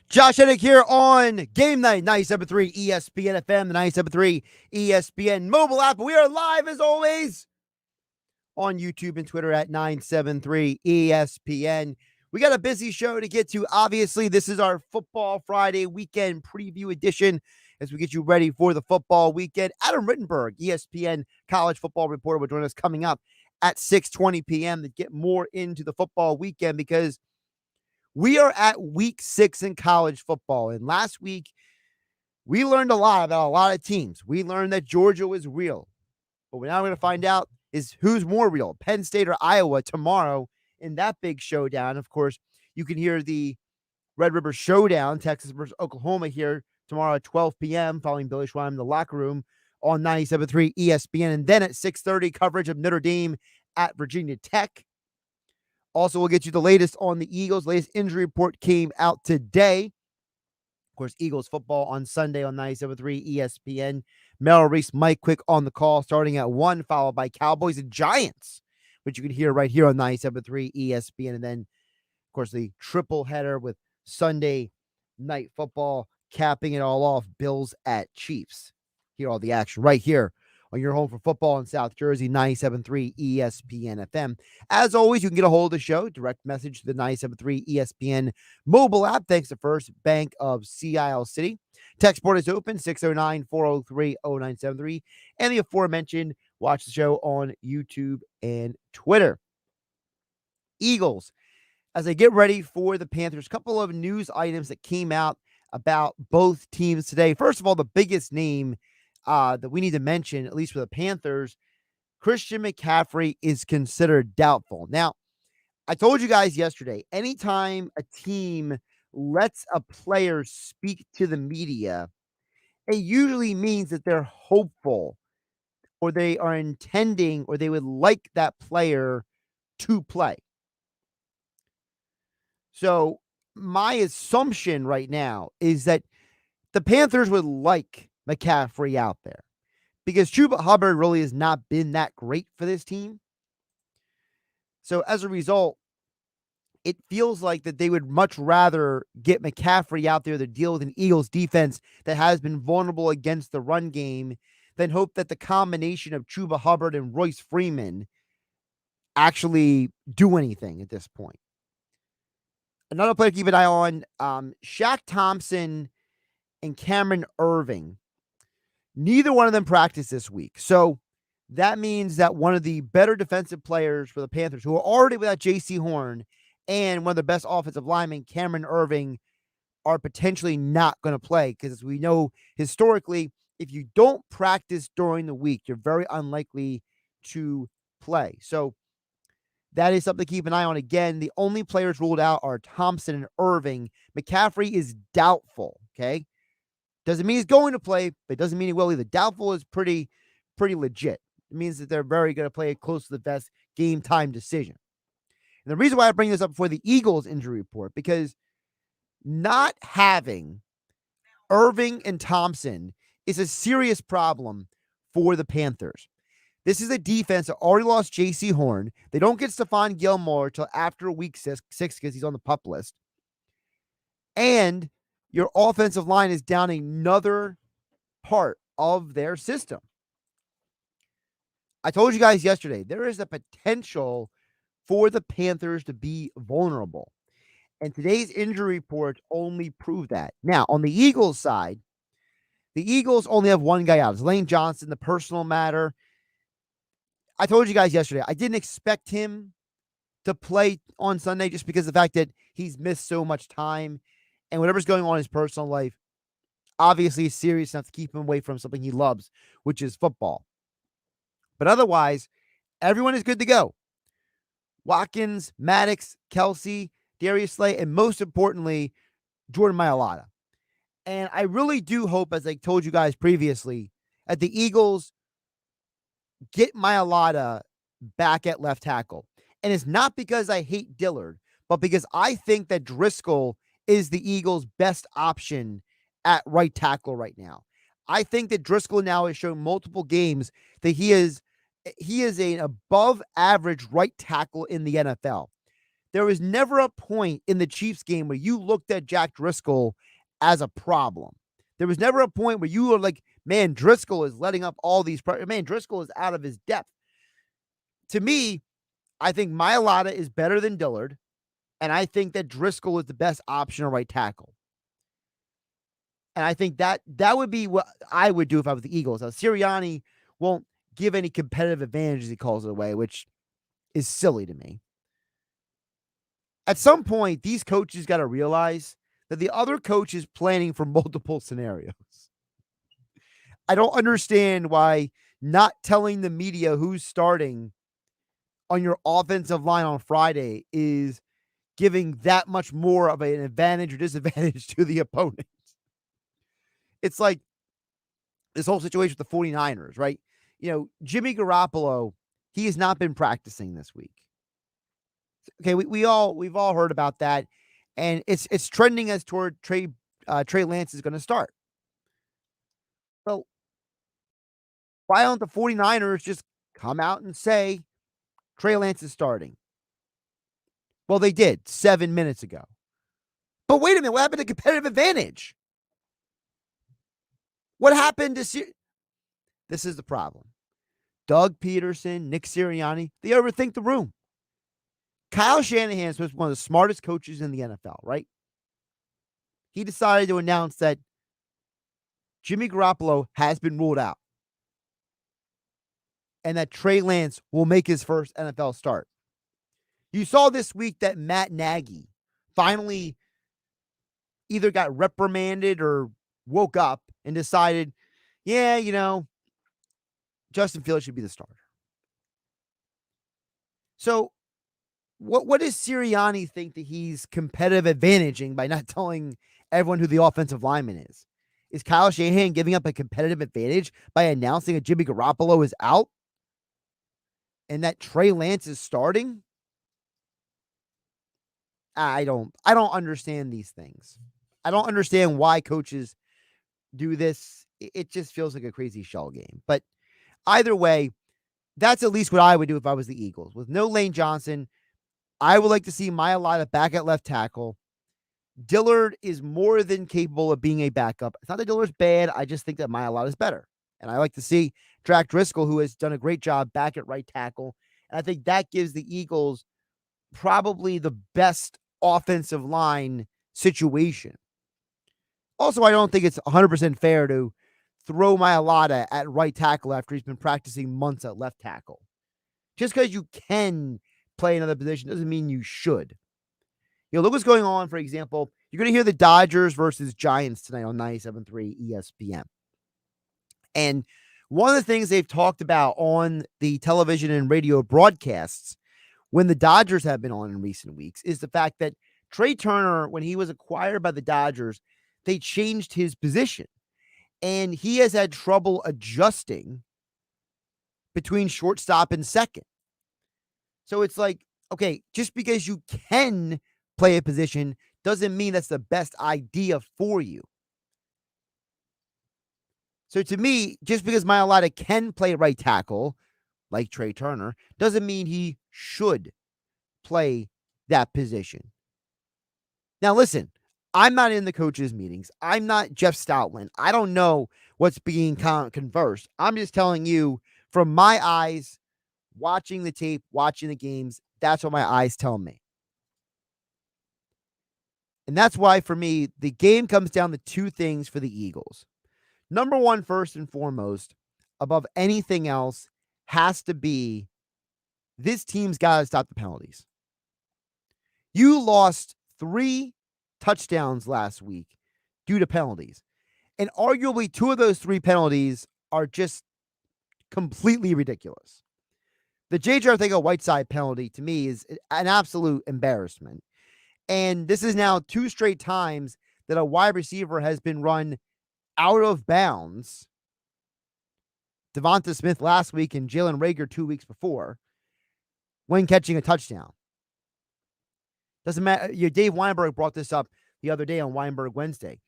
Josh Hennig here on Game Night 97.3 ESPN FM, the 97.3 ESPN mobile app. We are live as always on YouTube and Twitter at 973 ESPN. We got a busy show to get to. Obviously, this is our Football Friday weekend preview edition as we get you ready for the football weekend. Adam Rittenberg, ESPN college football reporter, will join us coming up at 6:20 p.m. to get more into the football weekend because we are at week 6 in college football. And last week, we learned a lot about a lot of teams. We learned that Georgia was real. But we're now going to find out is who's more real, Penn State or Iowa, tomorrow in that big showdown. Of course, you can hear the Red River Showdown, Texas versus Oklahoma, here tomorrow at 12 p.m. following Billy Schwein in the locker room on 97.3 ESPN. And then at 6:30, coverage of Notre Dame at Virginia Tech. Also, we'll get you the latest on the Eagles. Latest injury report came out today. Of course, Eagles football on Sunday on 97.3 ESPN. Merrill Reese, Mike Quick on the call starting at 1, followed by Cowboys and Giants, which you can hear right here on 97.3 ESPN. And then, of course, the triple header with Sunday night football capping it all off, Bills at Chiefs. Hear all the action right here on your home for football in South Jersey, 97.3 ESPN FM. As always, you can get a hold of the show, direct message to the 97.3 ESPN mobile app, thanks to First Bank of Sea Isle City. Text board is open, 609-403-0973. And the aforementioned, watch the show on YouTube and Twitter. Eagles, as they get ready for the Panthers, a couple of news items that came out about both teams today. First of all, the biggest name that we need to mention, at least for the Panthers, Christian McCaffrey is considered doubtful. Now, I told you guys yesterday, anytime a team lets a player speak to the media, it usually means that they're hopeful or they are intending or they would like that player to play. So my assumption right now is that the Panthers would like McCaffrey out there because Chuba Hubbard really has not been that great for this team. So as a result, it feels like that they would much rather get McCaffrey out there to deal with an Eagles defense that has been vulnerable against the run game than hope that the combination of Chuba Hubbard and Royce Freeman actually do anything at this point. Another player to keep an eye on, Shaq Thompson and Cameron Irving. Neither one of them practiced this week. So that means that one of the better defensive players for the Panthers, who are already without J.C. Horn, and one of the best offensive linemen, Cameron Irving, are potentially not going to play. Because as we know historically, if you don't practice during the week, you're very unlikely to play. So that is something to keep an eye on. Again, the only players ruled out are Thompson and Irving. McCaffrey is doubtful, okay? Doesn't mean he's going to play, but it doesn't mean he will either. Doubtful is pretty legit. It means that they're very going to play it close to the vest game time decision. And the reason why I bring this up for the Eagles injury report, because not having Irving and Thompson is a serious problem for the Panthers. This is a defense that already lost J.C. Horn. They don't get Stephon Gilmore until after week 6 because he's on the PUP list. And your offensive line is down another part of their system. I told you guys yesterday, there is a potential for the Panthers to be vulnerable. And today's injury reports only prove that. Now, on the Eagles side, the Eagles only have one guy out. It's Lane Johnson, the personal matter. I told you guys yesterday, I didn't expect him to play on Sunday just because of the fact that he's missed so much time. And whatever's going on in his personal life, obviously is serious enough to keep him away from something he loves, which is football. But otherwise, everyone is good to go. Watkins, Maddox, Kelsey, Darius Slay, and most importantly, Jordan Mailata. And I really do hope, as I told you guys previously, that the Eagles get Mailata back at left tackle. And it's not because I hate Dillard, but because I think that Driscoll is the Eagles' best option at right tackle right now. I think that Driscoll now has shown multiple games that he is an above average right tackle in the NFL. There was never a point in the Chiefs game where you looked at Jack Driscoll as a problem. There was never a point where you were like, man, Driscoll is letting up all these. Man, Driscoll is out of his depth. To me, I think Mailata is better than Dillard, and I think that Driscoll is the best option at right tackle. And I think that would be what I would do if I was the Eagles. Now, Sirianni won't give any competitive advantage, as he calls it away, which is silly to me. At some point, these coaches got to realize that the other coach is planning for multiple scenarios. I don't understand why not telling the media who's starting on your offensive line on Friday is giving that much more of an advantage or disadvantage to the opponent. It's like this whole situation with the 49ers, right? Jimmy Garoppolo, he has not been practicing this week. Okay, we've all heard about that, and it's trending as toward Trey Lance is going to start. So why don't the 49ers just come out and say Trey Lance is starting? Well, they did 7 minutes ago. But wait a minute, what happened to competitive advantage? What happened to This is the problem. Doug Peterson, Nick Sirianni, they overthink the room. Kyle Shanahan is one of the smartest coaches in the NFL, right? He decided to announce that Jimmy Garoppolo has been ruled out and that Trey Lance will make his first NFL start. You saw this week that Matt Nagy finally either got reprimanded or woke up and decided, yeah, Justin Fields should be the starter. So what does Sirianni think that he's competitive advantaging by not telling everyone who the offensive lineman is? Is Kyle Shanahan giving up a competitive advantage by announcing that Jimmy Garoppolo is out and that Trey Lance is starting? I don't understand these things. I don't understand why coaches do this. It just feels like a crazy shell game. But either way, that's at least what I would do if I was the Eagles. With no Lane Johnson, I would like to see Mailata back at left tackle. Dillard is more than capable of being a backup. It's not that Dillard's bad. I just think that Mailata is better. And I like to see Jack Driscoll, who has done a great job back at right tackle. And I think that gives the Eagles probably the best offensive line situation. Also, I don't think it's 100% fair to throw Mailata at right tackle after he's been practicing months at left tackle. Just because you can play another position doesn't mean you should. Look what's going on, for example. You're going to hear the Dodgers versus Giants tonight on 97.3 ESPN. And one of the things they've talked about on the television and radio broadcasts when the Dodgers have been on in recent weeks is the fact that Trey Turner, when he was acquired by the Dodgers, they changed his position. And he has had trouble adjusting between shortstop and second. So it's like, okay, just because you can play a position doesn't mean that's the best idea for you. So to me, just because Mailata can play right tackle, like Trey Turner, doesn't mean he should play that position. Now, listen, I'm not in the coaches' meetings. I'm not Jeff Stoutland. I don't know what's being conversed. I'm just telling you from my eyes, watching the tape, watching the games, that's what my eyes tell me. And that's why, for me, the game comes down to two things for the Eagles. Number one, first and foremost, above anything else, has to be this team's got to stop the penalties. You lost 3 touchdowns last week due to penalties. And arguably 2 of those 3 penalties are just completely ridiculous. The J.J. Arcega-Whiteside penalty, to me, is an absolute embarrassment. And this is now 2 straight times that a wide receiver has been run out of bounds. Devonta Smith last week and Jalen Reagor 2 weeks before when catching a touchdown. Doesn't matter. Dave Weinberg brought this up the other day on Weinberg Wednesday.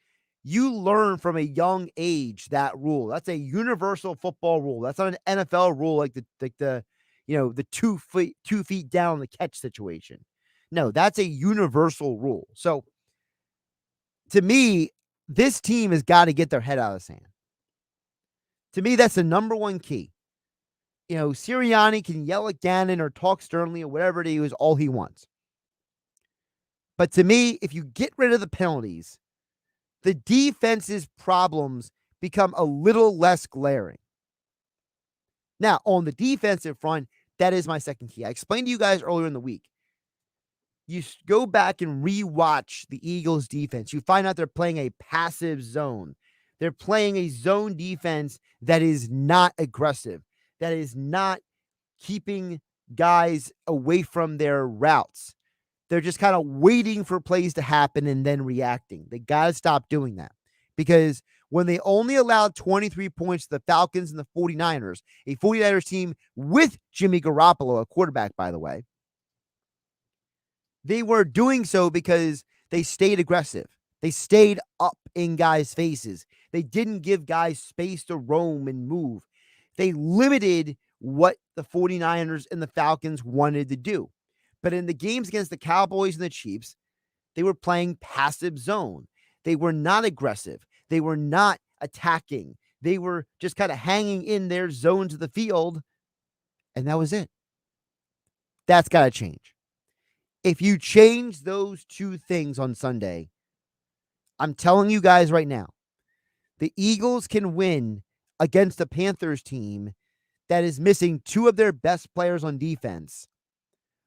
You learn from a young age that rule. That's a universal football rule. That's not an NFL rule like the 2 feet down the catch situation. No, that's a universal rule. So to me, this team has got to get their head out of the sand. To me, that's the number one key. Sirianni can yell at Gannon or talk sternly or whatever it is, all he wants. But to me, if you get rid of the penalties, the defense's problems become a little less glaring. Now, on the defensive front, that is my second key. I explained to you guys earlier in the week. You go back and rewatch the Eagles' defense. You find out they're playing a passive zone. They're playing a zone defense that is not aggressive, that is not keeping guys away from their routes. They're just kind of waiting for plays to happen and then reacting. They got to stop doing that because when they only allowed 23 points to the Falcons and the 49ers, a 49ers team with Jimmy Garoppolo, a quarterback, by the way, they were doing so because they stayed aggressive. They stayed up in guys' faces. They didn't give guys space to roam and move. They limited what the 49ers and the Falcons wanted to do. But in the games against the Cowboys and the Chiefs, they were playing passive zone. They were not aggressive. They were not attacking. They were just kind of hanging in their zones of the field, and that was it. That's got to change. If you change those two things on Sunday, I'm telling you guys right now, the Eagles can win against a Panthers team that is missing two of their best players on defense,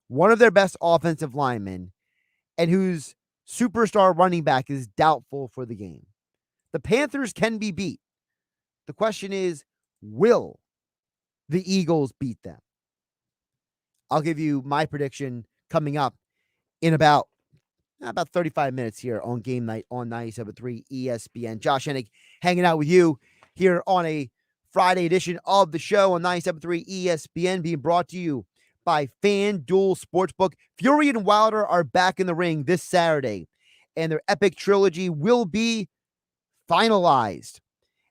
one of their best offensive linemen, and whose superstar running back is doubtful for the game. The Panthers can be beat. The question is, will the Eagles beat them? I'll give you my prediction coming up in about 35 minutes here on Game Night on 97.3 ESPN. Josh Hennig hanging out with you here on a Friday edition of the show on 97.3 ESPN, being brought to you by FanDuel Sportsbook. Fury and Wilder are back in the ring this Saturday, and their epic trilogy will be finalized.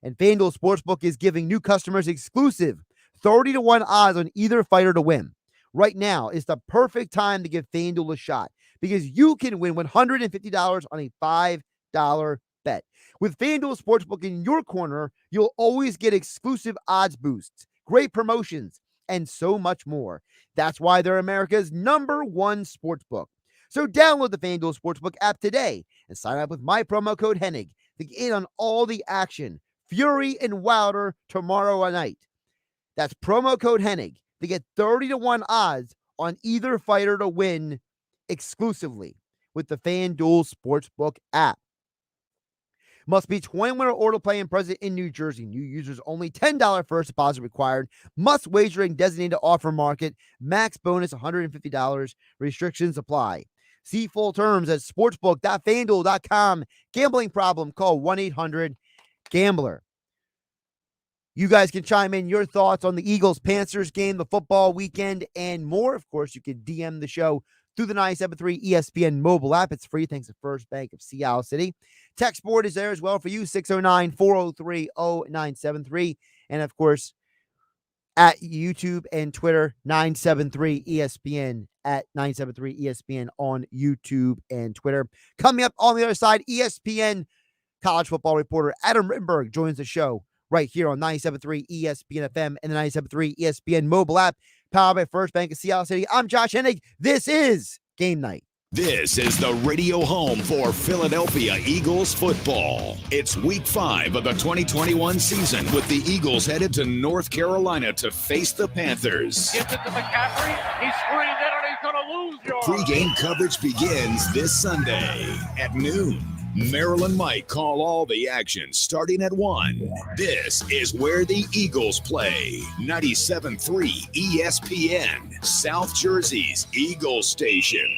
And FanDuel Sportsbook is giving new customers exclusive 30-1 odds on either fighter to win. Right now is the perfect time to give FanDuel a shot because you can win $150 on a $5 bet. With FanDuel Sportsbook in your corner, you'll always get exclusive odds boosts, great promotions, and so much more. That's why they're America's #1 sportsbook. So download the FanDuel Sportsbook app today and sign up with my promo code Hennig to get in on all the action. Fury and Wilder tomorrow night. That's promo code Hennig to get 30-1 odds on either fighter to win exclusively with the FanDuel Sportsbook app. Must be 21 or older to play and present in New Jersey. New users only. $10 first deposit required. Must wager in designated offer market. Max bonus $150. Restrictions apply. See full terms at sportsbook.fanduel.com. Gambling problem? Call 1-800-GAMBLER. You guys can chime in your thoughts on the Eagles-Panthers game, the football weekend, and more. Of course, you can DM the show through the 97.3 ESPN mobile app. It's free thanks to First Bank of Sea Isle City. Text board is there as well for you, 609-403-0973. And, of course, at YouTube and Twitter, 973 ESPN, at 973 ESPN on YouTube and Twitter. Coming up on the other side, ESPN college football reporter Adam Rittenberg joins the show right here on 97.3 ESPN FM and the 97.3 ESPN mobile app, powered by First Bank of Sea Isle City. I'm Josh Hennig. This is Game Night. This is the radio home for Philadelphia Eagles football. It's week 5 of the 2021 season with the Eagles headed to North Carolina to face the Panthers. Gives it to McCaffrey. He screens it and he's going to lose yards. Pre-game coverage begins this Sunday at noon. Merrill and Mike call all the action starting at 1. This is where the Eagles play. 97.3 ESPN, South Jersey's Eagles station.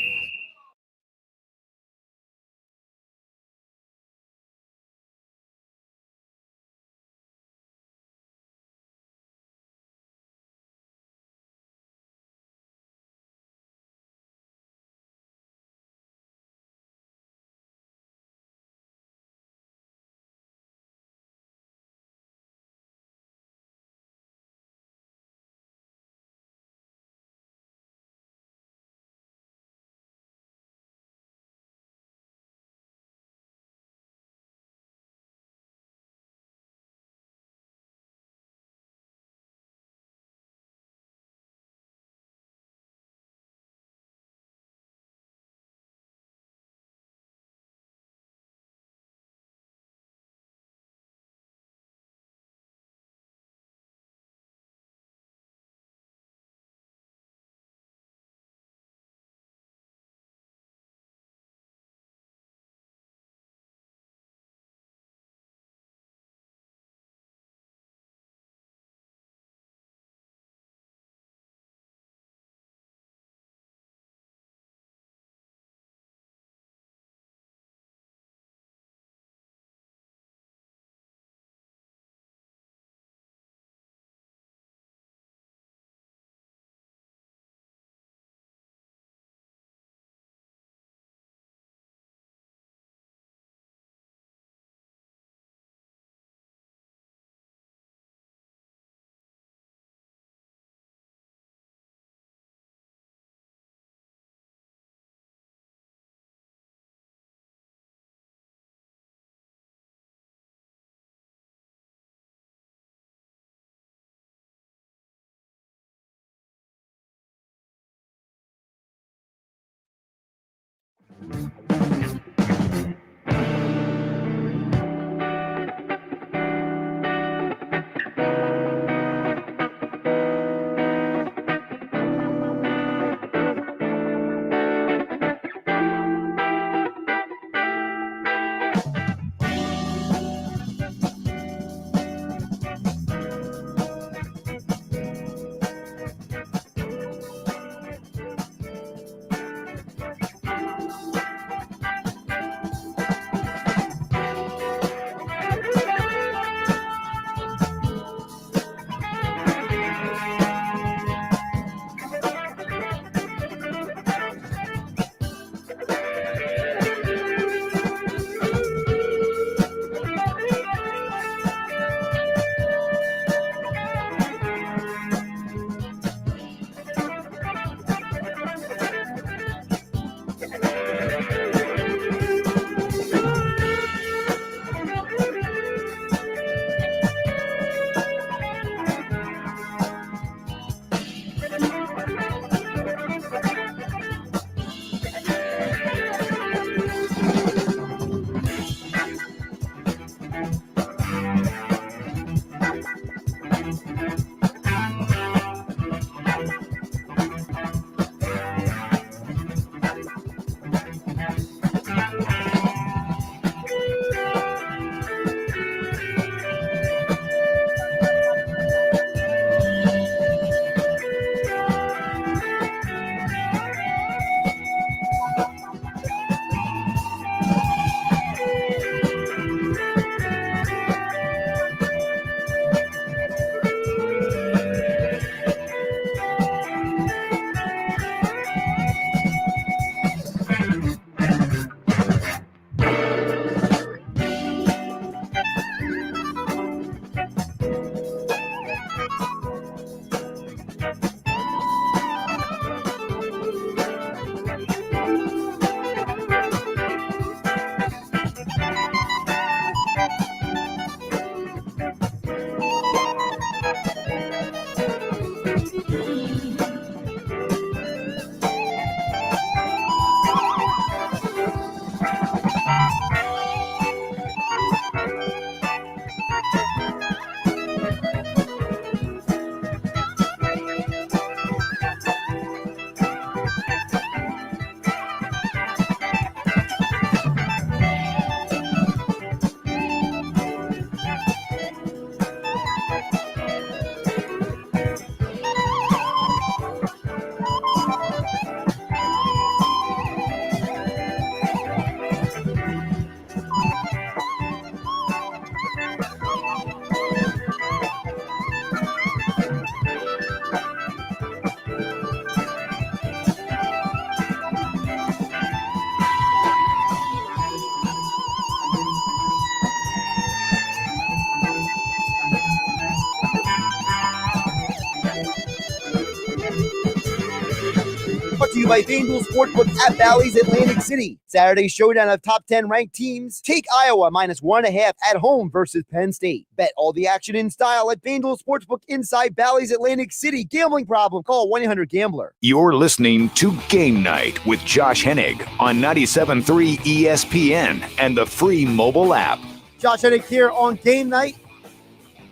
Brought to you by FanDuel Sportsbook at Bally's Atlantic City. Saturday showdown of top 10 ranked teams. Take Iowa -1.5 at home versus Penn State. Bet all the action in style at FanDuel Sportsbook inside Bally's Atlantic City. Gambling problem? Call 1-800-GAMBLER. You're listening to Game Night with Josh Hennig on 97.3 ESPN and the free mobile app. Josh Hennig here on Game Night,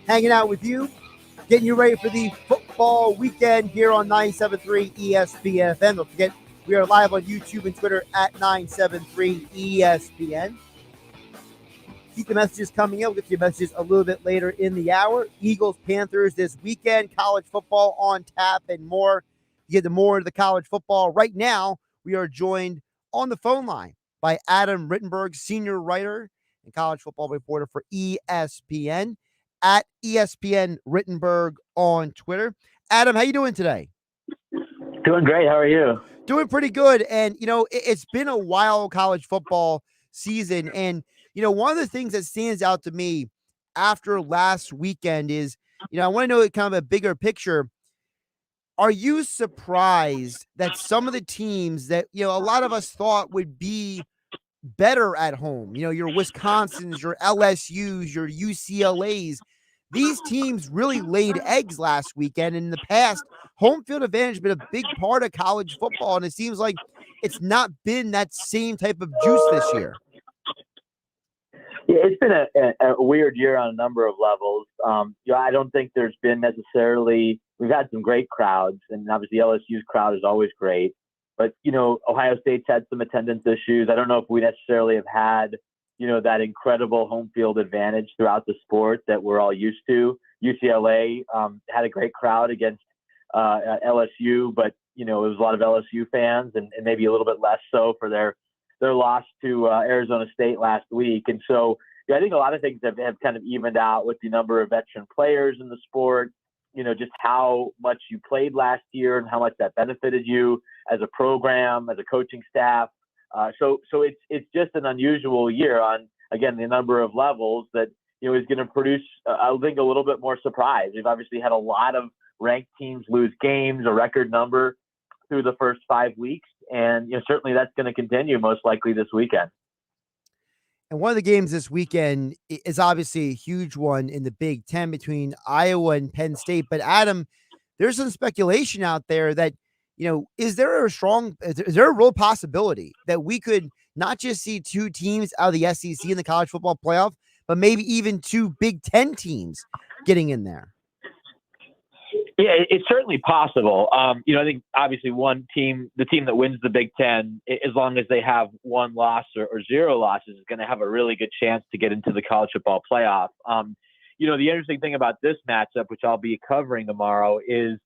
hanging out with you, getting you ready for the football weekend here on 97.3 ESPN FM. Don't forget, we are live on YouTube and Twitter at 973 ESPN. Keep the messages coming in. We'll get to your messages a little bit later in the hour. Eagles, Panthers this weekend, college football on tap and more. You get the more into the college football. Right now, we are joined on the phone line by Adam Rittenberg, senior writer and college football reporter for ESPN, at ESPN Rittenberg on Twitter. Adam, how you doing today? Doing great. How are you? Doing pretty good. And, you know, it's been a wild college football season. And, you know, one of the things that stands out to me after last weekend is, you know, I want to know kind of a bigger picture. Are you surprised that some of the teams that, you know, a lot of us thought would be better at home, you know, your Wisconsins, your LSUs, your UCLAs, these teams really laid eggs last weekend. In the past, home field advantage has been a big part of college football, and it seems like it's not been that same type of juice this year. Yeah, it's been a weird year on a number of levels. I don't think there's been necessarily – we've had some great crowds, and obviously LSU's crowd is always great. But, Ohio State's had some attendance issues. I don't know if we necessarily have had, that incredible home field advantage throughout the sport that we're all used to. UCLA had a great crowd against LSU, but, it was a lot of LSU fans and maybe a little bit less so for their loss to Arizona State last week. And so I think a lot of things have kind of evened out with the number of veteran players in the sport, just how much you played last year and how much that benefited you as a program, as a coaching staff. So it's just an unusual year on, again, the number of levels that, is going to produce, I think, a little bit more surprise. We've obviously had a lot of ranked teams lose games, a record number through the first 5 weeks. And certainly that's going to continue most likely this weekend. And one of the games this weekend is obviously a huge one in the Big Ten between Iowa and Penn State. But Adam, there's some speculation out there that, is there a real possibility that we could not just see two teams out of the SEC in the college football playoff, but maybe even two Big Ten teams getting in there? Yeah, it's certainly possible. I think obviously one team, the team that wins the Big Ten, as long as they have one loss or zero losses, is going to have a really good chance to get into the college football playoff. The interesting thing about this matchup, which I'll be covering tomorrow, is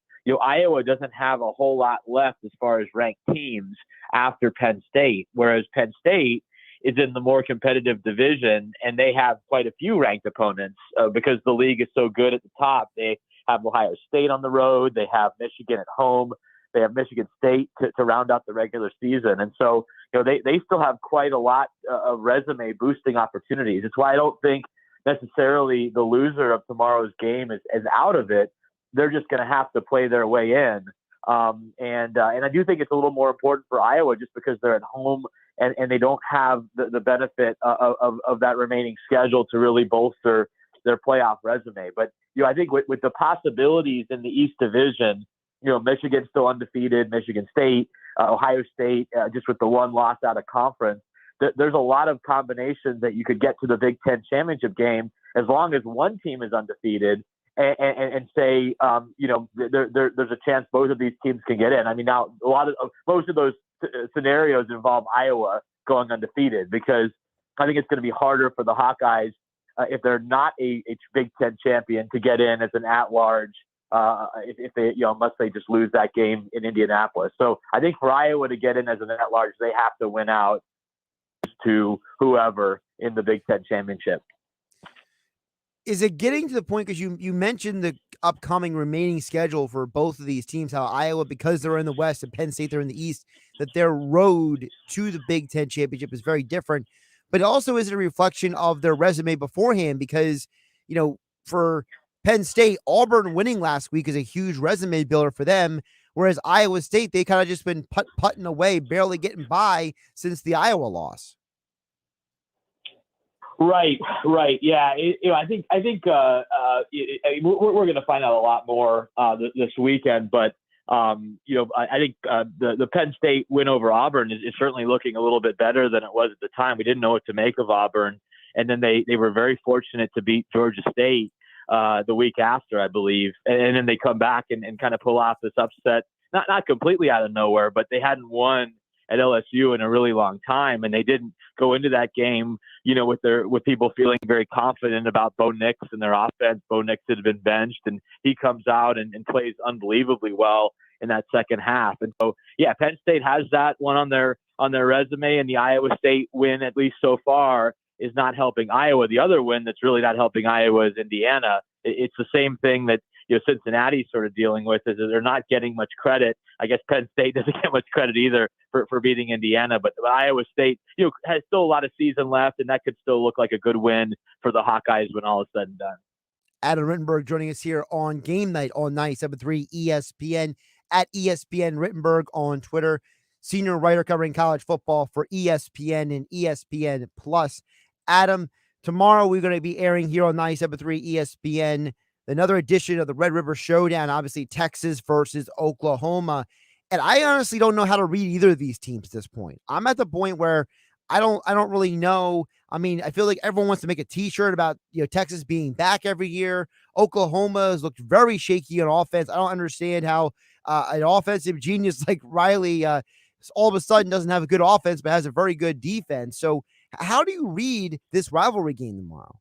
Iowa doesn't have a whole lot left as far as ranked teams after Penn State, whereas Penn State is in the more competitive division, and they have quite a few ranked opponents because the league is so good at the top. They have Ohio State on the road. They have Michigan at home. They have Michigan State to round out the regular season. And so, they still have quite a lot of resume boosting opportunities. It's why I don't think necessarily the loser of tomorrow's game is out of it. They're just going to have to play their way in. And I do think it's a little more important for Iowa just because they're at home and they don't have the benefit of that remaining schedule to really bolster their playoff resume. But, I think with the possibilities in the East Division, Michigan's still undefeated, Michigan State, Ohio State, just with the one loss out of conference, there's a lot of combinations that you could get to the Big Ten championship game as long as one team is undefeated and say, there's a chance both of these teams can get in. I mean, now most of those scenarios involve Iowa going undefeated because I think it's going to be harder for the Hawkeyes if they're not a Big Ten champion to get in as an at-large if they, unless they just lose that game in Indianapolis. So I think for Iowa to get in as an at-large, they have to win out to whoever in the Big Ten championship. Is it getting to the point, because you mentioned the upcoming remaining schedule for both of these teams, how Iowa, because they're in the West and Penn State, they're in the East, that their road to the Big Ten championship is very different. But also is it a reflection of their resume beforehand? Because, for Penn State, Auburn winning last week is a huge resume builder for them. Whereas Iowa State, they kind of just been putting away, barely getting by since the Iowa loss. Right. Yeah. I think we're going to find out a lot more this weekend, but I think the Penn State win over Auburn is certainly looking a little bit better than it was at the time. We didn't know what to make of Auburn, and then they were very fortunate to beat Georgia State the week after, I believe, and then they come back and kind of pull off this upset, not completely out of nowhere, but they hadn't won at LSU in a really long time, and they didn't go into that game, with people feeling very confident about Bo Nix and their offense. Bo Nix had been benched, and he comes out and plays unbelievably well in that second half. And so, yeah, Penn State has that one on their resume, and the Iowa State win, at least so far, is not helping Iowa. The other win that's really not helping Iowa is Indiana. It's the same thing that Cincinnati's sort of dealing with, is that they're not getting much credit. I guess Penn State doesn't get much credit either for beating Indiana, but Iowa State, has still a lot of season left, and that could still look like a good win for the Hawkeyes when all is said and done. Adam Rittenberg joining us here on Game Night on 97.3 ESPN, at ESPN Rittenberg on Twitter, senior writer covering college football for ESPN and ESPN Plus. Adam, tomorrow we're going to be airing here on 97.3 ESPN another edition of the Red River Showdown, obviously Texas versus Oklahoma. And I honestly don't know how to read either of these teams at this point. I'm at the point where I don't really know. I mean, I feel like everyone wants to make a t-shirt about, Texas being back every year. Oklahoma has looked very shaky on offense. I don't understand how an offensive genius like Riley all of a sudden doesn't have a good offense but has a very good defense. So how do you read this rivalry game tomorrow?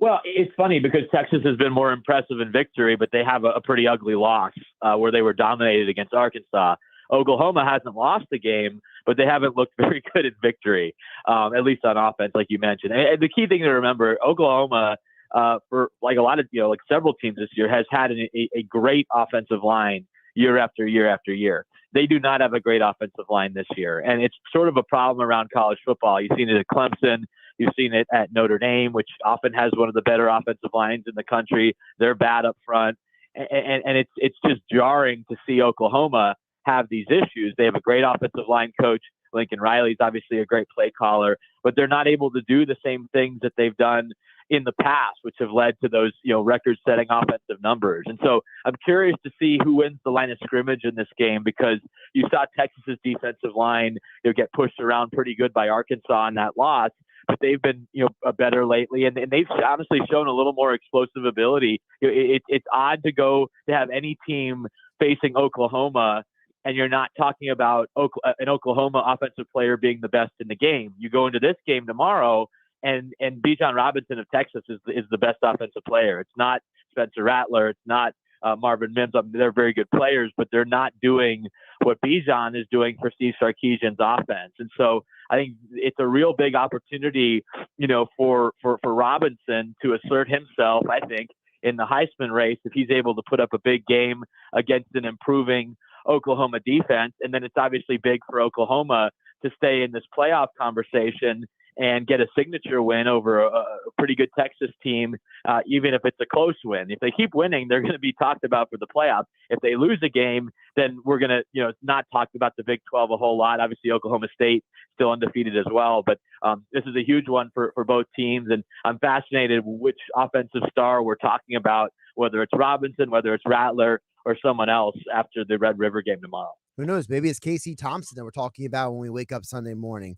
Well, it's funny because Texas has been more impressive in victory, but they have a pretty ugly loss where they were dominated against Arkansas. Oklahoma hasn't lost the game, but they haven't looked very good in victory, at least on offense, like you mentioned. And the key thing to remember, Oklahoma, for like a lot of, like several teams this year, has had a great offensive line year after year after year. They do not have a great offensive line this year. And it's sort of a problem around college football. You've seen it at Clemson. You've seen it at Notre Dame, which often has one of the better offensive lines in the country. They're bad up front. And it's just jarring to see Oklahoma have these issues. They have a great offensive line coach. Lincoln Riley's obviously a great play caller, but they're not able to do the same things that they've done in the past, which have led to those, record-setting offensive numbers. And so I'm curious to see who wins the line of scrimmage in this game, because you saw Texas's defensive line, get pushed around pretty good by Arkansas in that loss, but they've been, better lately, and they've honestly shown a little more explosive ability. It's odd to have any team facing Oklahoma and you're not talking about an Oklahoma offensive player being the best in the game. You go into this game tomorrow, and Bijan Robinson of Texas is the best offensive player. It's not Spencer Rattler. It's not Marvin Mims. They're very good players, but they're not doing what Bijan is doing for Steve Sarkisian's offense. And so I think it's a real big opportunity, for Robinson to assert himself, I think, in the Heisman race if he's able to put up a big game against an improving Oklahoma defense. And then it's obviously big for Oklahoma to stay in this playoff conversation and get a signature win over a pretty good Texas team, even if it's a close win. If they keep winning, they're going to be talked about for the playoffs. If they lose a game, then we're going to, not talk about the Big 12 a whole lot. Obviously, Oklahoma State still undefeated as well. But this is a huge one for both teams. And I'm fascinated which offensive star we're talking about, whether it's Robinson, whether it's Rattler, or someone else after the Red River game tomorrow. Who knows? Maybe it's Casey Thompson that we're talking about when we wake up Sunday morning.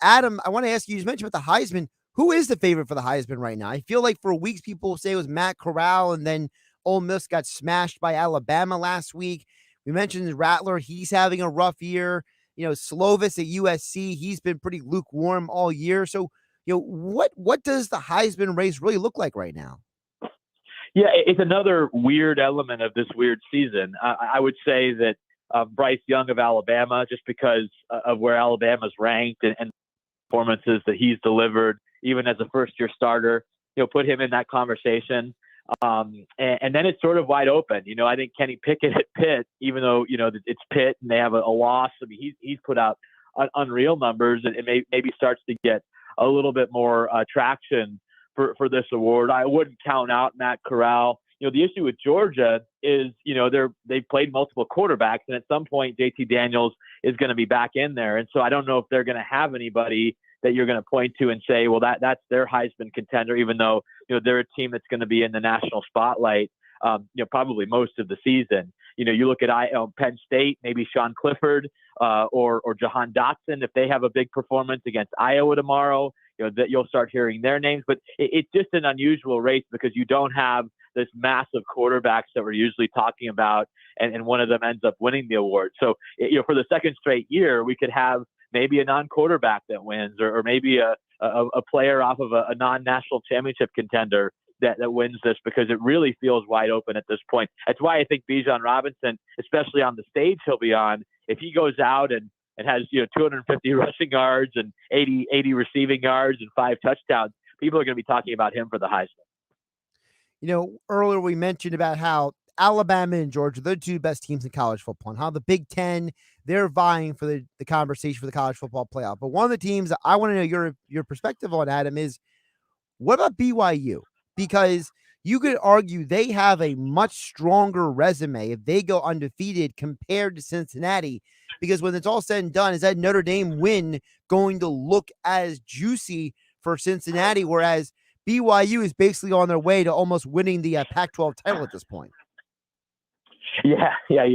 Adam, I want to ask you, you mentioned about the Heisman. Who is the favorite for the Heisman right now? I feel like for weeks people say it was Matt Corral, and then Ole Miss got smashed by Alabama last week. We mentioned Rattler. He's having a rough year. Slovis at USC, he's been pretty lukewarm all year. So, what does the Heisman race really look like right now? Yeah, it's another weird element of this weird season. I would say that Bryce Young of Alabama, just because of where Alabama's ranked and performances that he's delivered, even as a first-year starter, put him in that conversation. And then it's sort of wide open. I think Kenny Pickett at Pitt, even though, it's Pitt and they have a loss, I mean, he's put out unreal numbers and maybe starts to get a little bit more traction for this award. I wouldn't count out Matt Corral. The issue with Georgia is, they've played multiple quarterbacks, and at some point JT Daniels is going to be back in there. And so I don't know if they're going to have anybody that you're going to point to and say, well, that's their Heisman contender, even though, they're a team that's going to be in the national spotlight, probably most of the season. You look at Penn State, maybe Sean Clifford or Jahan Dotson, if they have a big performance against Iowa tomorrow, that you'll start hearing their names. But it's just an unusual race because you don't have this massive quarterbacks that we're usually talking about, and one of them ends up winning the award. So, for the second straight year, we could have maybe a non-quarterback that wins, or maybe a player off of a non-national championship contender that wins this, because it really feels wide open at this point. That's why I think Bijan Robinson, especially on the stage he'll be on, if he goes out and has 250 rushing yards and 80 receiving yards and 5 touchdowns, people are going to be talking about him for the Heisman. Earlier we mentioned about how Alabama and Georgia, they're the two best teams in college football, and how the Big Ten, they're vying for the conversation for the college football playoff. But one of the teams that I want to know your perspective on, Adam, is what about BYU? Because you could argue they have a much stronger resume if they go undefeated compared to Cincinnati, because when it's all said and done, is that Notre Dame win going to look as juicy for Cincinnati, whereas BYU is basically on their way to almost winning the Pac-12 title at this point. Yeah,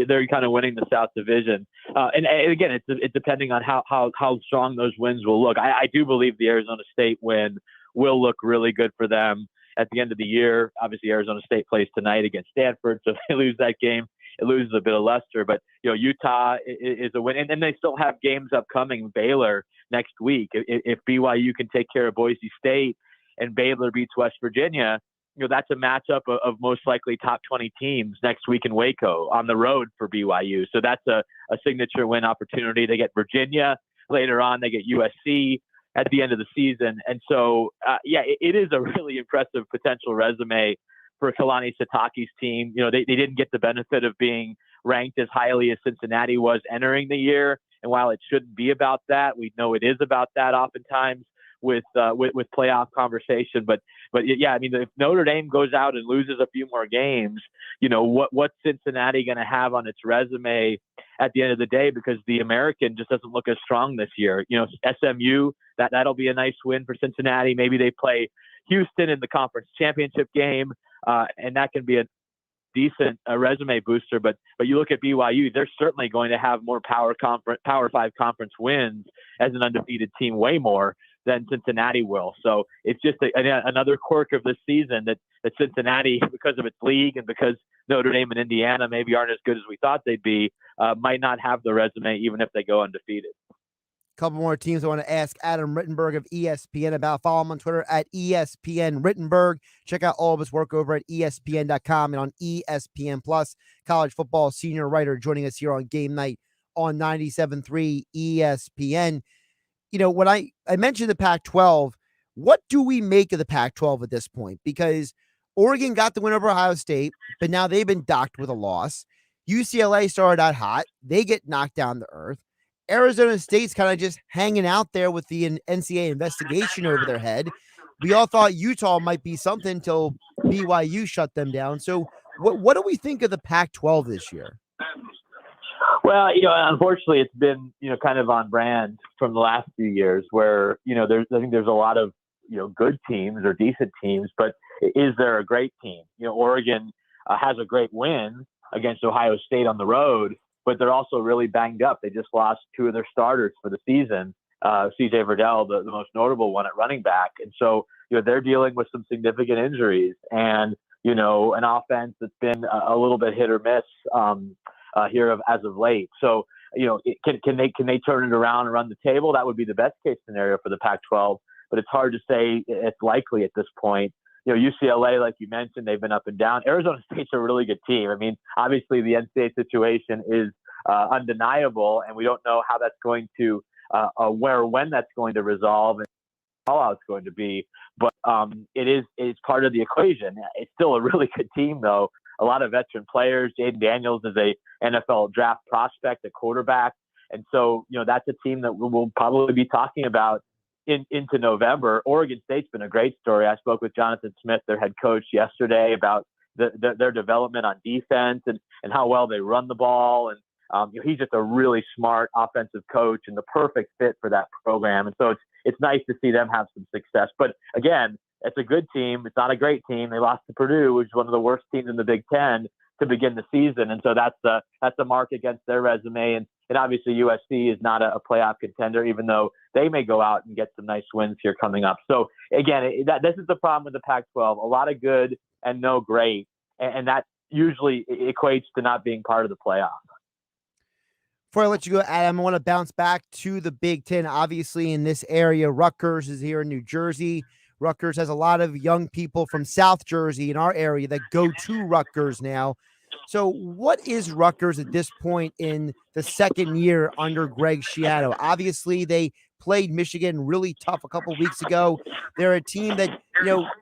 they're kind of winning the South Division, and again, it's depending on how strong those wins will look. I do believe the Arizona State win will look really good for them at the end of the year. Obviously, Arizona State plays tonight against Stanford, so if they lose that game, it loses a bit of luster. But Utah is a win, and they still have games upcoming. Baylor next week. If BYU can take care of Boise State and Baylor beats West Virginia, that's a matchup of most likely top 20 teams next week in Waco on the road for BYU. So that's a signature win opportunity. They get Virginia later on. They get USC at the end of the season. And so, it is a really impressive potential resume for Kalani Sitake's team. They didn't get the benefit of being ranked as highly as Cincinnati was entering the year. And while it shouldn't be about that, we know it is about that oftentimes with playoff conversation. But I mean, if Notre Dame goes out and loses a few more games, what's Cincinnati going to have on its resume at the end of the day? Because the American just doesn't look as strong this year. SMU, that'll be a nice win for Cincinnati. Maybe they play Houston in the conference championship game, and that can be a decent resume booster. But you look at BYU, they're certainly going to have more Power 5 conference wins as an undefeated team, way more than Cincinnati will. So it's just another quirk of this season that Cincinnati, because of its league and because Notre Dame and Indiana maybe aren't as good as we thought they'd be, might not have the resume even if they go undefeated. Couple more teams I want to ask Adam Rittenberg of ESPN about. Follow him on Twitter at ESPN Rittenberg. Check out all of his work over at ESPN.com and on ESPN Plus. College football senior writer joining us here on Game Night on 97.3 ESPN. When I mentioned the Pac-12, what do we make of the Pac-12 at this point? Because Oregon got the win over Ohio State, but now they've been docked with a loss. UCLA started out hot. They get knocked down to earth. Arizona State's kind of just hanging out there with the NCAA investigation over their head. We all thought Utah might be something until BYU shut them down. So what do we think of the Pac-12 this year? Well, unfortunately, it's been, kind of on brand from the last few years where, I think there's a lot of, good teams or decent teams, but is there a great team? Oregon has a great win against Ohio State on the road, but they're also really banged up. They just lost two of their starters for the season, CJ Verdell, the most notable one at running back. And so, they're dealing with some significant injuries and, an offense that's been a little bit hit or miss here as of late. So, can they turn it around and run the table? That would be the best case scenario for the Pac-12, but it's hard to say it's likely at this point. UCLA, like you mentioned, they've been up and down. Arizona State's a really good team. I mean, obviously the NCAA situation is undeniable, and we don't know how that's going to, where or when that's going to resolve and how it's going to be. But it's part of the equation. It's still a really good team, though. A lot of veteran players. Jaden Daniels is a NFL draft prospect at quarterback. And so, that's a team that we'll probably be talking about into November. Oregon State's been a great story. I spoke with Jonathan Smith, their head coach, yesterday about their development on defense and how well they run the ball. And he's just a really smart offensive coach and the perfect fit for that program. And so it's nice to see them have some success. But again, it's a good team. It's not a great team. They lost to Purdue, which is one of the worst teams in the Big Ten, to begin the season. And so that's a mark against their resume. And obviously USC is not a playoff contender, even though they may go out and get some nice wins here coming up. So again, this is the problem with the Pac-12, a lot of good and no great. And that usually equates to not being part of the playoff. Before I let you go, Adam, I want to bounce back to the Big Ten. Obviously in this area, Rutgers is here in New Jersey. Rutgers has a lot of young people from South Jersey in our area that go to Rutgers now. So what is Rutgers at this point in the second year under Greg Schiano? Obviously, they played Michigan really tough a couple weeks ago. They're a team that,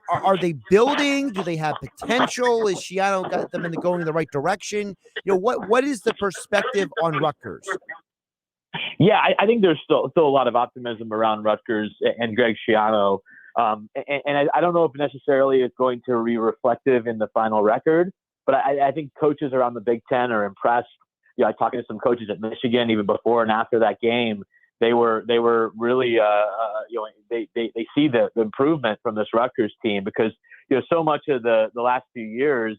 are they building? Do they have potential? Is Schiano got them going in the right direction? What is the perspective on Rutgers? Yeah, I think there's still a lot of optimism around Rutgers and Greg Schiano. And I don't know if necessarily it's going to be reflective in the final record, but I think coaches around the Big Ten are impressed. I talked to some coaches at Michigan even before and after that game. they were really they see the improvement from this Rutgers team, because so much of the last few years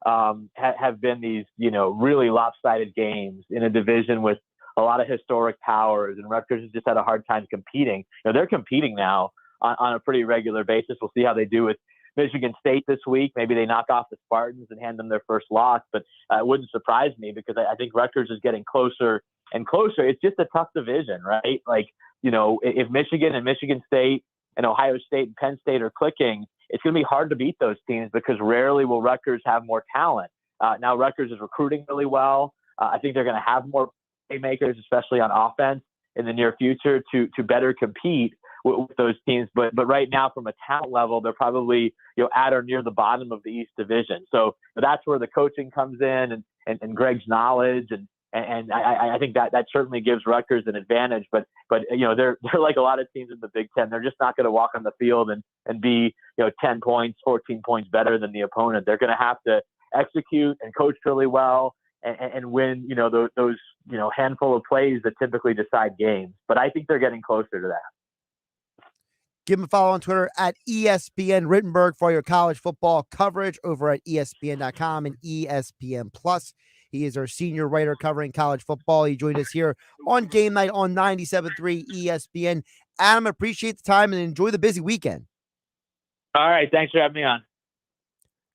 have been these really lopsided games in a division with a lot of historic powers, and Rutgers has just had a hard time competing. They're competing now on a pretty regular basis. We'll see how they do with Michigan State this week. Maybe they knock off the Spartans and hand them their first loss, but it wouldn't surprise me, because I think Rutgers is getting closer and closer. It's just a tough division, right? Like, if Michigan and Michigan State and Ohio State and Penn State are clicking, it's going to be hard to beat those teams, because rarely will Rutgers have more talent. Now Rutgers is recruiting really well. I think they're going to have more playmakers, especially on offense, in the near future to better compete with those teams. But right now, from a talent level, they're probably at or near the bottom of the East Division. So that's where the coaching comes in, and Greg's knowledge, and I think that certainly gives Rutgers an advantage. But they're like a lot of teams in the Big Ten. They're just not going to walk on the field and be 10 points, 14 points better than the opponent. They're going to have to execute and coach really well and win those handful of plays that typically decide games. But I think they're getting closer to that. Give him a follow on Twitter at ESPN Rittenberg for your college football coverage over at ESPN.com and ESPN Plus. He is our senior writer covering college football. He joined us here on Game Night on 97.3 ESPN. Adam, appreciate the time and enjoy the busy weekend. All right. Thanks for having me on.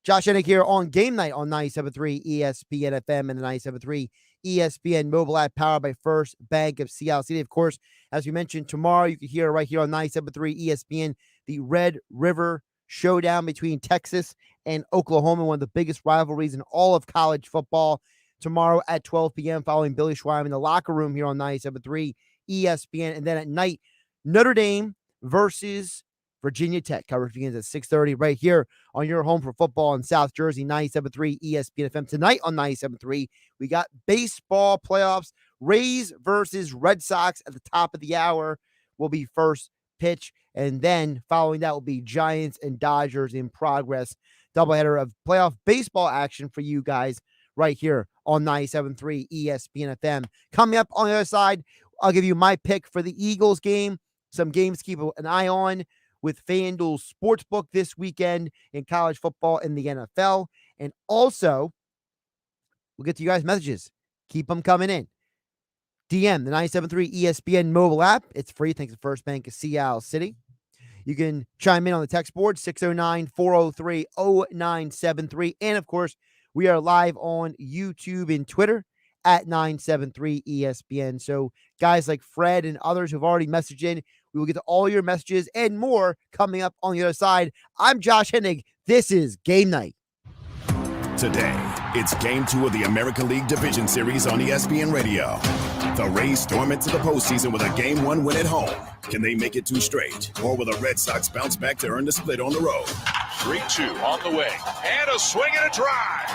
Josh Hennig here on Game Night on 97.3 ESPN FM and the 97.3 ESPN mobile app, powered by First Bank of Seattle City. Of course, as we mentioned, tomorrow you can hear right here on 97.3 ESPN the Red River Showdown between Texas and Oklahoma, one of the biggest rivalries in all of college football. Tomorrow at 12 p.m. following Billy Schweim in the locker room here on 97.3 ESPN. And then at night, Notre Dame versus Virginia Tech. Coverage begins at 6:30 right here on your home for football in South Jersey, 97.3 ESPN FM. Tonight on 97.3, we got baseball playoffs. Rays versus Red Sox at the top of the hour will be first pitch. And then following that will be Giants and Dodgers in progress. Doubleheader of playoff baseball action for you guys right here on 97.3 ESPN FM. Coming up on the other side, I'll give you my pick for the Eagles game. Some games to keep an eye on with FanDuel Sportsbook this weekend in college football and the NFL. And also, we'll get to you guys' messages. Keep them coming in. DM the 97.3 ESPN mobile app. It's free thanks to First Bank of Seattle City. You can chime in on the text board, 609-403-0973. And, of course, we are live on YouTube and Twitter at 973 ESPN. So guys like Fred and others who've already messaged in, we will get to all your messages and more coming up on the other side. I'm Josh Hennig. This is Game Night. Today, it's Game 2 of the American League Division Series on ESPN Radio. The Rays storm into the postseason with a Game 1 win at home. Can they make it 2 straight? Or will the Red Sox bounce back to earn the split on the road? 3-2 on the way. And a swing and a drive.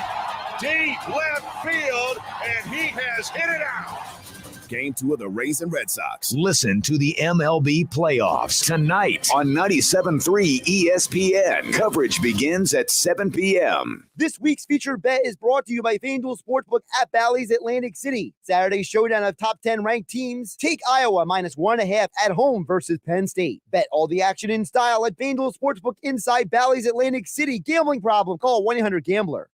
Deep left field, and he has hit it out. Game 2 of the Rays and Red Sox. Listen to the MLB playoffs tonight on 97.3 ESPN. Coverage begins at 7 p.m. This week's featured bet is brought to you by FanDuel Sportsbook at Bally's Atlantic City. Saturday's showdown of top 10 ranked teams. Take Iowa -1.5 at home versus Penn State. Bet all the action in style at FanDuel Sportsbook inside Bally's Atlantic City. Gambling problem? Call 1-800-GAMBLER.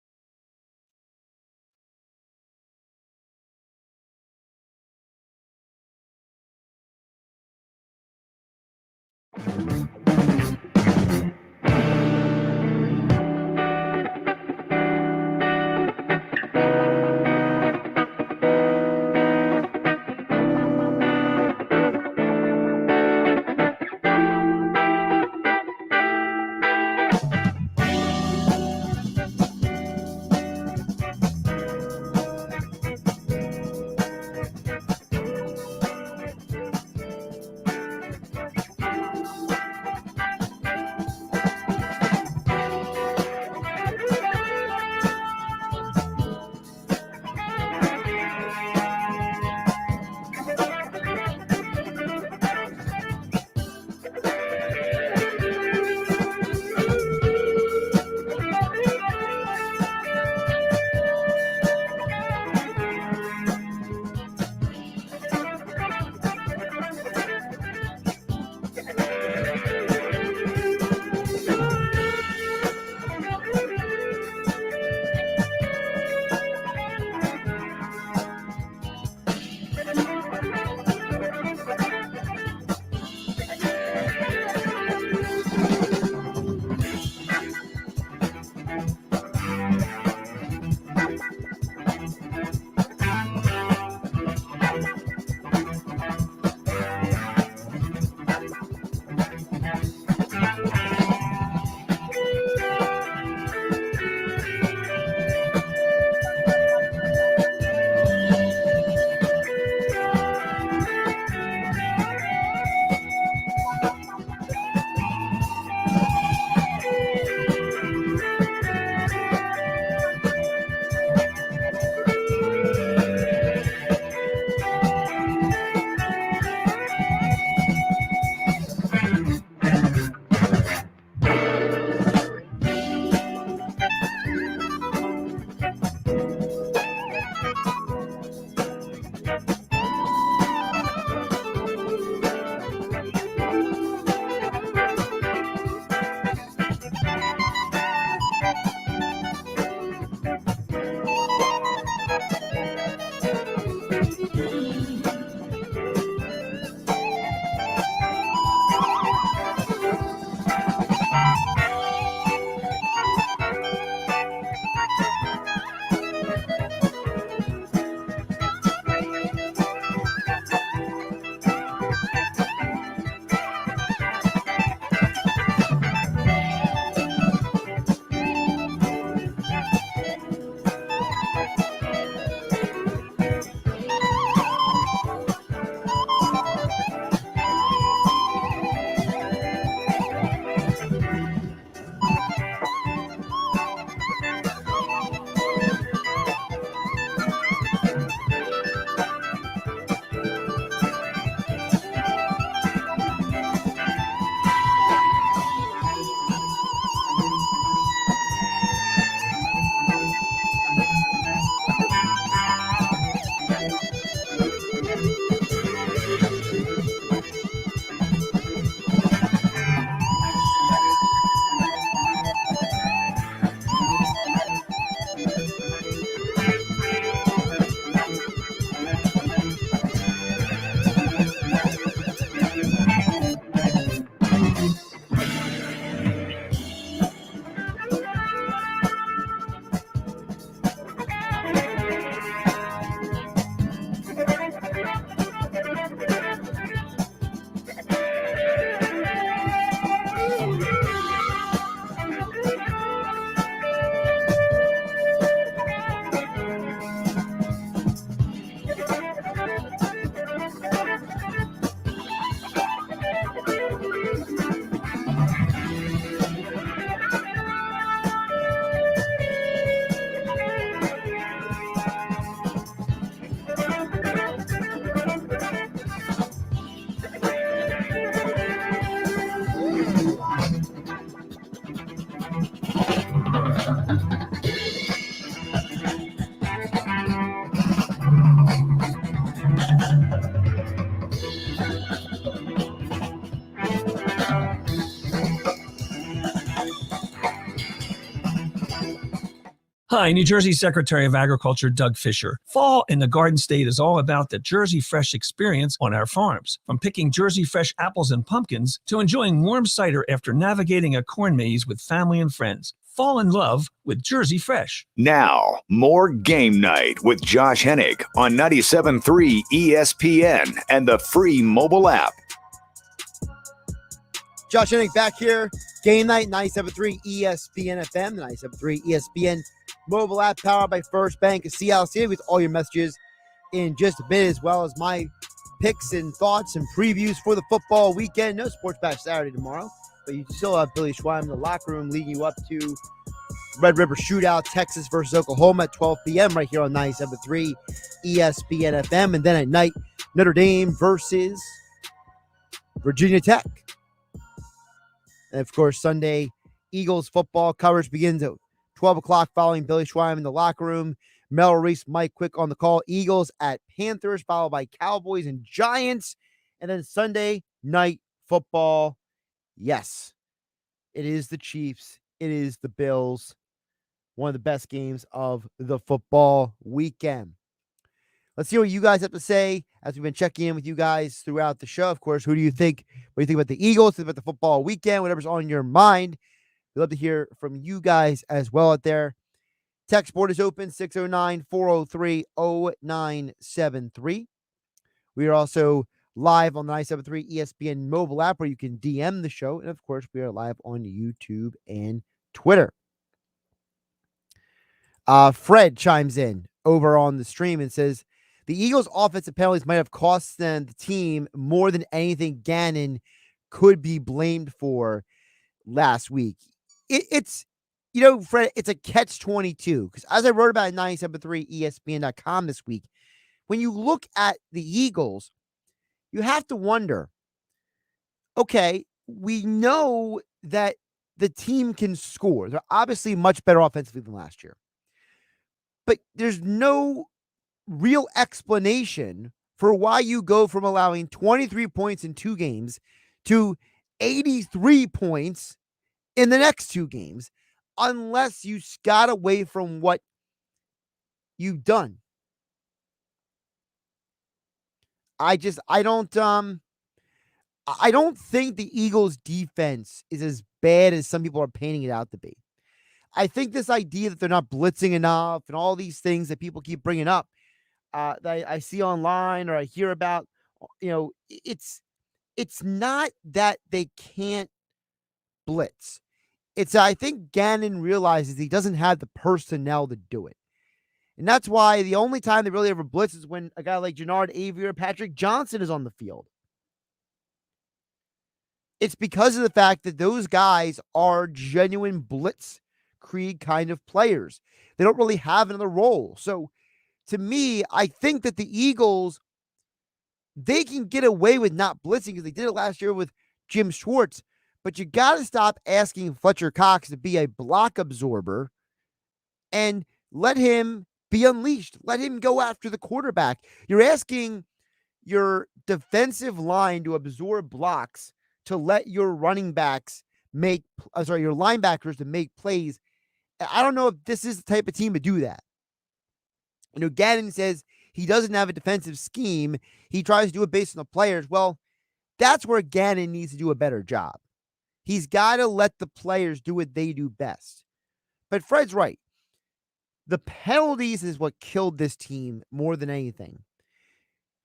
Hi, New Jersey Secretary of Agriculture Doug Fisher. Fall in the Garden State is all about the Jersey Fresh experience on our farms. From picking Jersey Fresh apples and pumpkins to enjoying warm cider after navigating a corn maze with family and friends. Fall in love with Jersey Fresh. Now, more Game Night with Josh Hennig on 97.3 ESPN and the free mobile app. Josh Hennig back here. Game Night, 97.3 ESPN FM, the 97.3 ESPN mobile app powered by First Bank of Seattle City with all your messages in just a bit, as well as my picks and thoughts and previews for the football weekend. No Sports Bash Saturday tomorrow, but you still have Billy Schweim in the locker room leading you up to Red River Shootout, Texas versus Oklahoma at 12 p.m. right here on 97.3 ESPN FM. And then at night, Notre Dame versus Virginia Tech. And, of course, Sunday, Eagles football coverage begins at 12 o'clock following Billy Schweim in the locker room. Mel Reese, Mike Quick on the call. Eagles at Panthers, followed by Cowboys and Giants. And then Sunday night football. Yes, it is the Chiefs. It is the Bills. One of the best games of the football weekend. Let's see what you guys have to say as we've been checking in with you guys throughout the show. Of course, who do you think? What do you think about the Eagles? Think about the football weekend? Whatever's on your mind. We'd love to hear from you guys as well out there. Text board is open, 609-403-0973. We are also live on the 973 ESPN mobile app where you can DM the show. And, of course, we are live on YouTube and Twitter. Fred chimes in over on the stream and says, the Eagles' offensive penalties might have cost them the team more than anything Gannon could be blamed for last week. It's, Fred, it's a catch-22. Because as I wrote about at 973 ESPN.com this week, when you look at the Eagles, you have to wonder, okay, we know that the team can score. They're obviously much better offensively than last year. But there's no real explanation for why you go from allowing 23 points in 2 games to 83 points in the next 2 games, unless you got away from what you've done. I don't think the Eagles defense is as bad as some people are painting it out to be. I think this idea that they're not blitzing enough and all these things that people keep bringing up that I see online or I hear about, it's not that they can't blitz. It's I think Gannon realizes he doesn't have the personnel to do it. And that's why the only time they really ever blitz is when a guy like Jannard Avery or Patrick Johnson is on the field. It's because of the fact that those guys are genuine blitz Creed kind of players. They don't really have another role. So to me, I think that the Eagles, they can get away with not blitzing because they did it last year with Jim Schwartz, but you got to stop asking Fletcher Cox to be a block absorber and let him be unleashed. Let him go after the quarterback. You're asking your defensive line to absorb blocks to let your running backs your linebackers to make plays. I don't know if this is the type of team to do that. Gannon says he doesn't have a defensive scheme. He tries to do it based on the players. Well, that's where Gannon needs to do a better job. He's got to let the players do what they do best. But Fred's right. The penalties is what killed this team more than anything.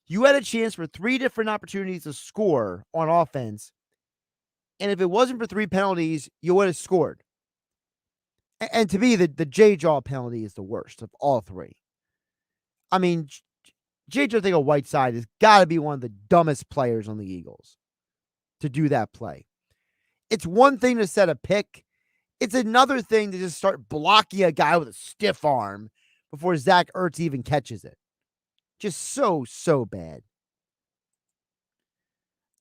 You had a chance for 3 different opportunities to score on offense. And if it wasn't for 3 penalties, you would have scored. And to me, the J-Jaw penalty is the worst of all 3. I mean, J.J. Whiteside has got to be one of the dumbest players on the Eagles to do that play. It's one thing to set a pick. It's another thing to just start blocking a guy with a stiff arm before Zach Ertz even catches it. Just so bad.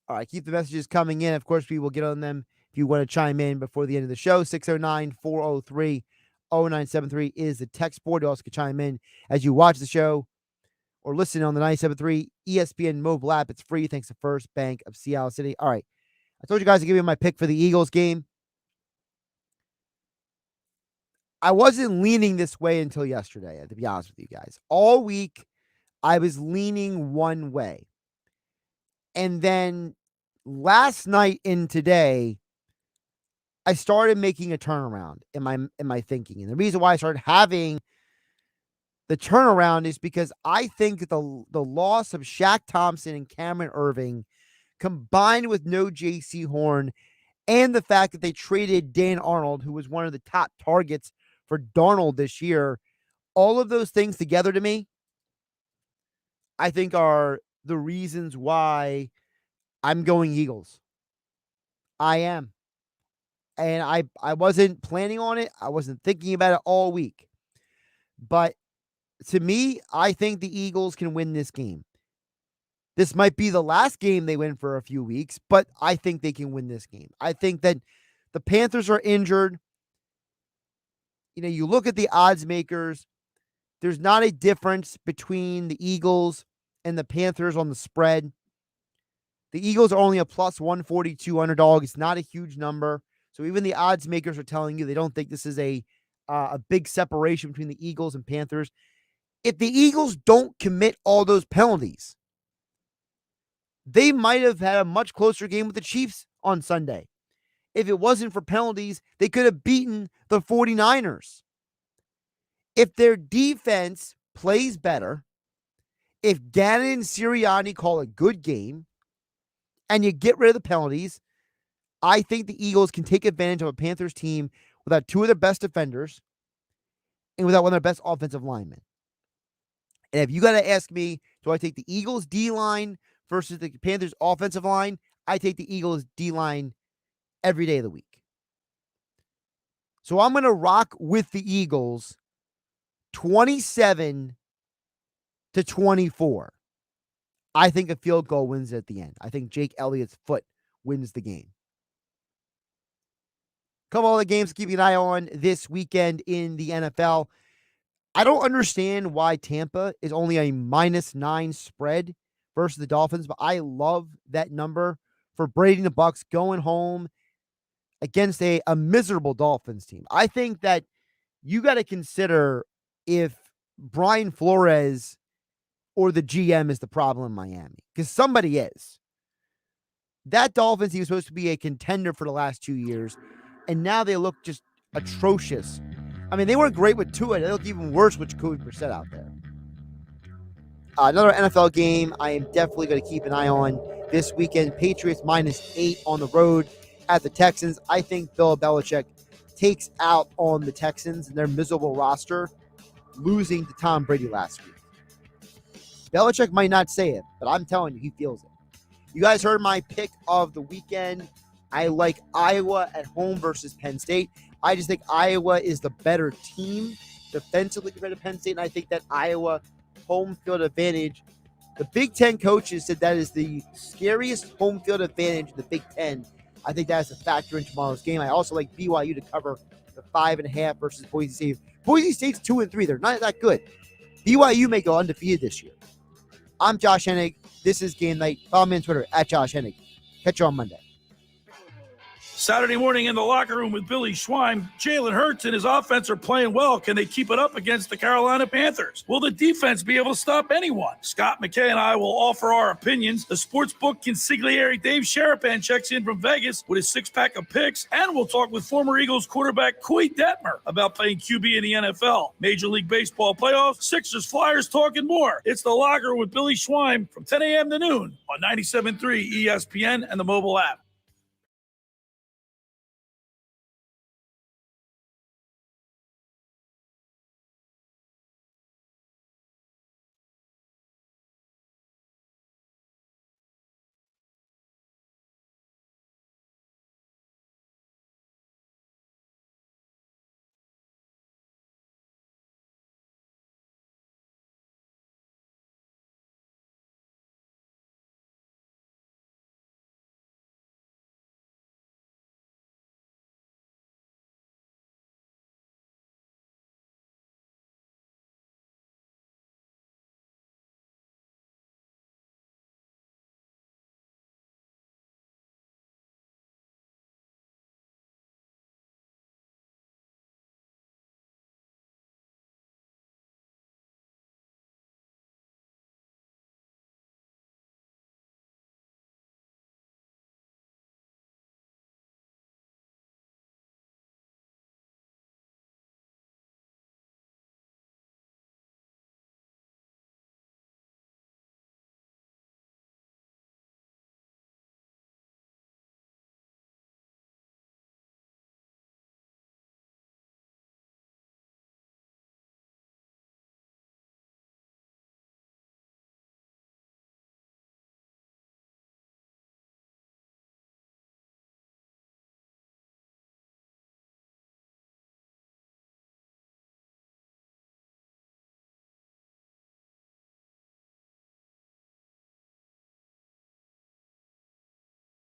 All right, keep the messages coming in. Of course, we will get on them if you want to chime in before the end of the show. 609-403-0973 is the text board. You also can chime in as you watch the show or listen on the 97.3 ESPN mobile app. It's free thanks to First Bank of Seattle City. All right, I told you guys to give you my pick for the Eagles game. I wasn't leaning this way until yesterday, to be honest with you guys. All week, I was leaning one way. And then last night and today, I started making a turnaround in my thinking. And the reason why I started having the turnaround is because I think the loss of Shaq Thompson and Cameron Irving, combined with no J.C. Horn, and the fact that they traded Dan Arnold, who was one of the top targets for Darnold this year, all of those things together to me, I think are the reasons why I'm going Eagles. I am. And I wasn't planning on it. I wasn't thinking about it all week. But to me, I think the Eagles can win this game. This might be the last game they win for a few weeks, but I think they can win this game. I think that the Panthers are injured. You look at the odds makers. There's not a difference between the Eagles and the Panthers on the spread. The Eagles are only a plus 142 underdog. It's not a huge number. So even the odds makers are telling you they don't think this is a big separation between the Eagles and Panthers. If the Eagles don't commit all those penalties, they might have had a much closer game with the Chiefs on Sunday. If it wasn't for penalties, they could have beaten the 49ers. If their defense plays better, if Gannon and Sirianni call a good game, and you get rid of the penalties, I think the Eagles can take advantage of a Panthers team without 2 of their best defenders and without one of their best offensive linemen. And if you got to ask me, do I take the Eagles D-line versus the Panthers offensive line? I take the Eagles D-line every day of the week. So I'm going to rock with the Eagles 27-24. I think a field goal wins at the end. I think Jake Elliott's foot wins the game. Couple of the games to keep an eye on this weekend in the NFL. I don't understand why Tampa is only a -9 spread versus the Dolphins, but I love that number for Brady and the Bucs going home against a miserable Dolphins team. I think that you got to consider if Brian Flores or the GM is the problem in Miami, because somebody is. That Dolphins team was supposed to be a contender for the last 2 years, and now they look just atrocious. I mean, they weren't great with Tua. They look even worse with Jacoby Brissett out there. Another NFL game I am definitely going to keep an eye on this weekend. Patriots -8 on the road at the Texans. I think Bill Belichick takes out on the Texans and their miserable roster, losing to Tom Brady last week. Belichick might not say it, but I'm telling you, he feels it. You guys heard my pick of the weekend. I like Iowa at home versus Penn State. I just think Iowa is the better team defensively compared to Penn State, and I think that Iowa home field advantage, the Big Ten coaches said that is the scariest home field advantage in the Big Ten. I think that's a factor in tomorrow's game. I also like BYU to cover the 5.5 versus Boise State. Boise State's 2-3. They're not that good. BYU may go undefeated this year. I'm Josh Hennig. This is Game Night. Follow me on Twitter at Josh Hennig. Catch you on Monday. Saturday morning in the locker room with Billy Schwein. Jalen Hurts and his offense are playing well. Can they keep it up against the Carolina Panthers? Will the defense be able to stop anyone? Scott McKay and I will offer our opinions. The sportsbook consigliere Dave Sharapan checks in from Vegas with his six-pack of picks. And we'll talk with former Eagles quarterback Coy Detmer about playing QB in the NFL. Major League Baseball playoffs, Sixers, Flyers, talking more. It's the locker room with Billy Schwein from 10 a.m. to noon on 97.3 ESPN and the mobile app.